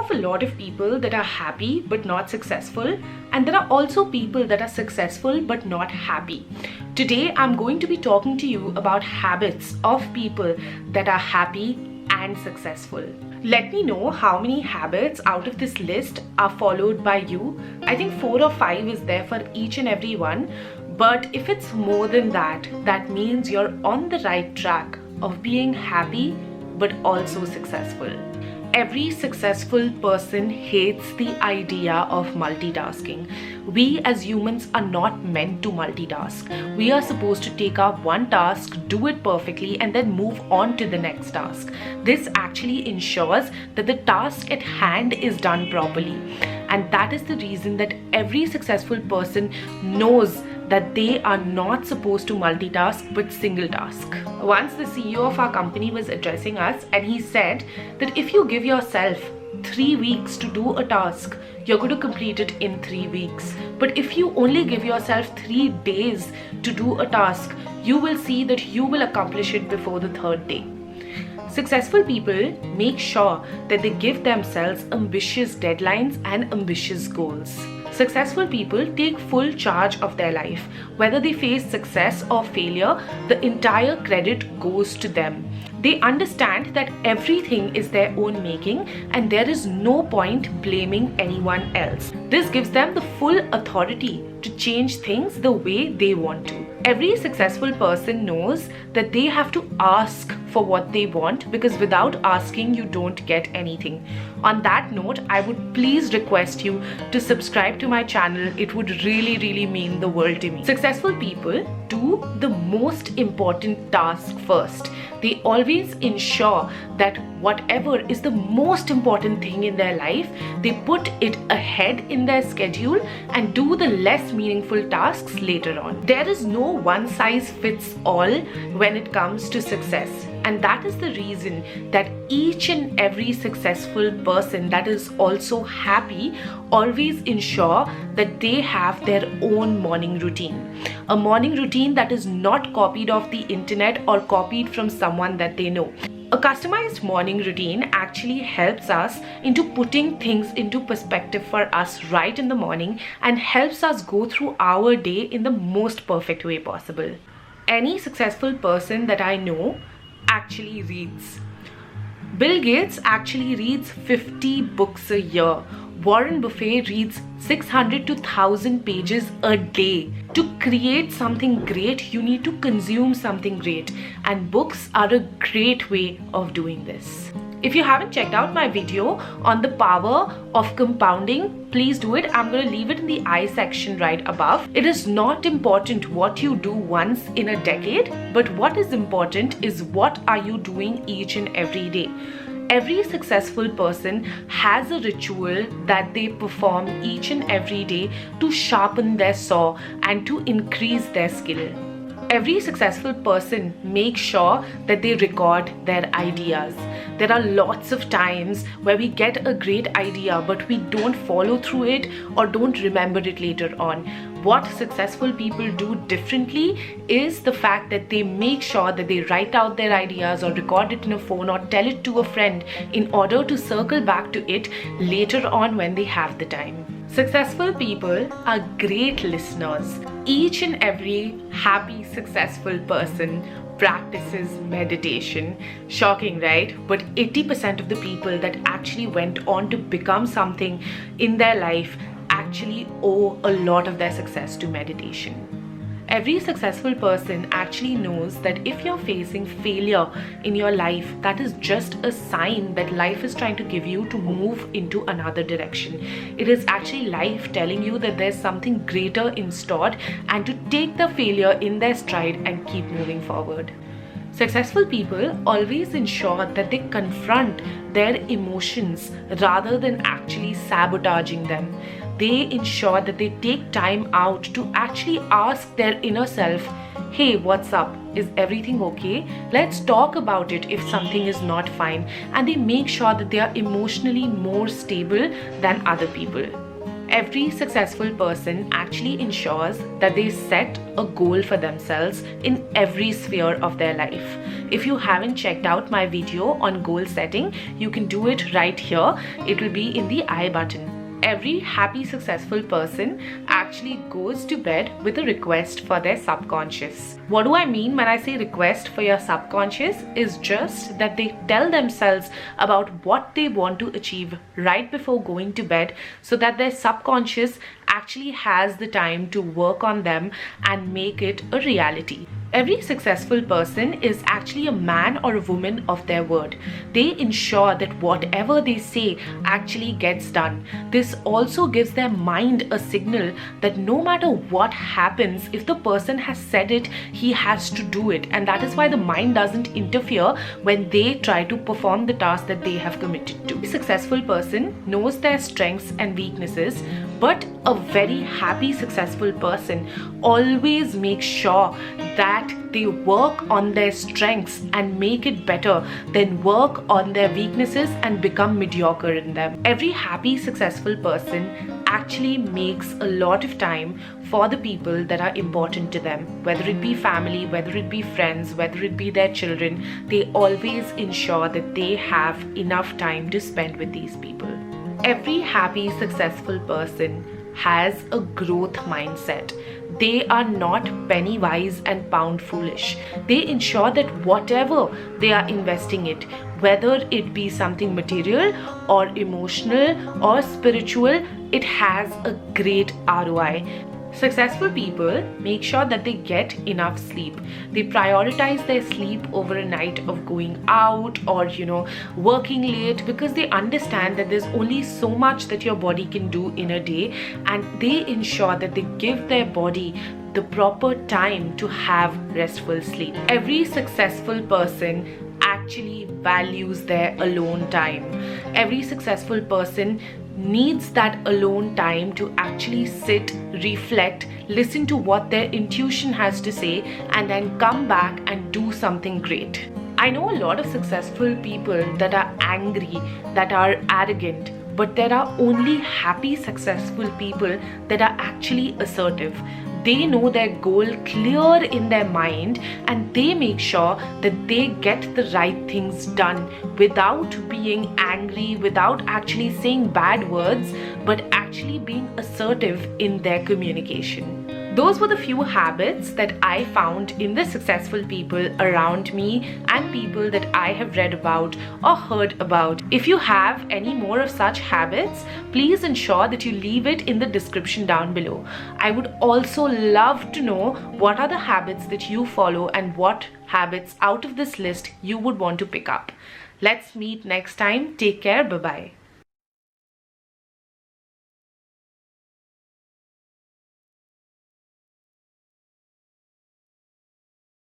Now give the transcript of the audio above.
of a lot of people that are happy but not successful, and there are also people that are successful but not happy. Today, I'm going to be talking to you about habits of people that are happy and successful. Let me know how many habits out of this list are followed by you. I think 4 or 5 is there for each and every one. But if it's more than that, that means you're on the right track of being happy but also successful. Every successful person hates the idea of multitasking. We as humans are not meant to multitask. We are supposed to take up one task, do it perfectly, and then move on to the next task. This actually ensures that the task at hand is done properly. And that is the reason that every successful person knows that they are not supposed to multitask but single task. Once the CEO of our company was addressing us, and he said that if you give yourself 3 weeks to do a task, you're going to complete it in 3 weeks. But if you only give yourself 3 days to do a task, you will see that you will accomplish it before the 3rd day. Successful people make sure that they give themselves ambitious deadlines and ambitious goals. Successful people take full charge of their life. Whether they face success or failure, the entire credit goes to them. They understand that everything is their own making and there is no point blaming anyone else. This gives them the full authority to change things the way they want to. Every successful person knows that they have to ask for what they want, because without asking you don't get anything. On that note, I would please request you to subscribe to my channel. It would really mean the world to me. Successful people do the most important task first. They always ensure that whatever is the most important thing in their life, they put it ahead in their schedule and do the less meaningful tasks later on. There is no one size fits all when it comes to success. And that is the reason that each and every successful person that is also happy always ensure that they have their own morning routine. A morning routine that is not copied off the internet or copied from someone that they know. A customized morning routine actually helps us into putting things into perspective for us right in the morning and helps us go through our day in the most perfect way possible. Any successful person that I know actually reads. Bill Gates actually reads 50 books a year. Warren Buffett reads 600 to 1000 pages a day. To create something great, you need to consume something great, and books are a great way of doing this. If you haven't checked out my video on the power of compounding, please do it. I'm going to leave it in the I section right above. It is not important what you do once in a decade, but what is important is what are you doing each and every day. Every successful person has a ritual that they perform each and every day to sharpen their saw and to increase their skill. Every successful person makes sure that they record their ideas. There are lots of times where we get a great idea but we don't follow through it or don't remember it later on. What successful people do differently is the fact that they make sure that they write out their ideas or record it in a phone or tell it to a friend in order to circle back to it later on when they have the time. Successful people are great listeners. Each and every happy, successful person practices meditation. Shocking, right? But 80% of the people that actually went on to become something in their life actually owe a lot of their success to meditation. Every successful person actually knows that if you're facing failure in your life, that is just a sign that life is trying to give you to move into another direction. It is actually life telling you that there's something greater in store and to take the failure in their stride and keep moving forward. Successful people always ensure that they confront their emotions rather than actually sabotaging them. They ensure that they take time out to actually ask their inner self, hey, what's up? Is everything okay? Let's talk about it if something is not fine. And they make sure that they are emotionally more stable than other people. Every successful person actually ensures that they set a goal for themselves in every sphere of their life. If you haven't checked out my video on goal setting, you can do it right here. It will be in the I button. Every happy, successful person actually goes to bed with a request for their subconscious. What do I mean when I say request for your subconscious? Is just that they tell themselves about what they want to achieve right before going to bed, so that their subconscious actually has the time to work on them and make it a reality. Every successful person is actually a man or a woman of their word. They ensure that whatever they say actually gets done. This also gives their mind a signal that no matter what happens, if the person has said it, he has to do it. And that is why the mind doesn't interfere when they try to perform the task that they have committed to. A successful person knows their strengths and weaknesses, but a very happy, successful person always makes sure that they work on their strengths and make it better than work on their weaknesses and become mediocre in them. Every happy, successful person actually makes a lot of time for the people that are important to them, whether it be family, whether it be friends, whether it be their children. They always ensure that they have enough time to spend with these people. Every happy, successful person has a growth mindset. They are not penny wise and pound foolish. They ensure that whatever they are investing it, whether it be something material or emotional or spiritual, it has a great ROI. Successful people make sure that they get enough sleep. They prioritize their sleep over a night of going out or working late, because they understand that there's only so much that your body can do in a day, and they ensure that they give their body the proper time to have restful sleep. Every successful person actually values their alone time. Every successful person needs that alone time to actually sit, reflect, listen to what their intuition has to say, and then come back and do something great. I know a lot of successful people that are angry, that are arrogant, but there are only happy, successful people that are actually assertive. They know their goal clear in their mind, and they make sure that they get the right things done without being angry, without actually saying bad words, but actually being assertive in their communication. Those were the few habits that I found in the successful people around me and people that I have read about or heard about. If you have any more of such habits, please ensure that you leave it in the description down below. I would also love to know what are the habits that you follow and what habits out of this list you would want to pick up. Let's meet next time. Take care. Bye-bye.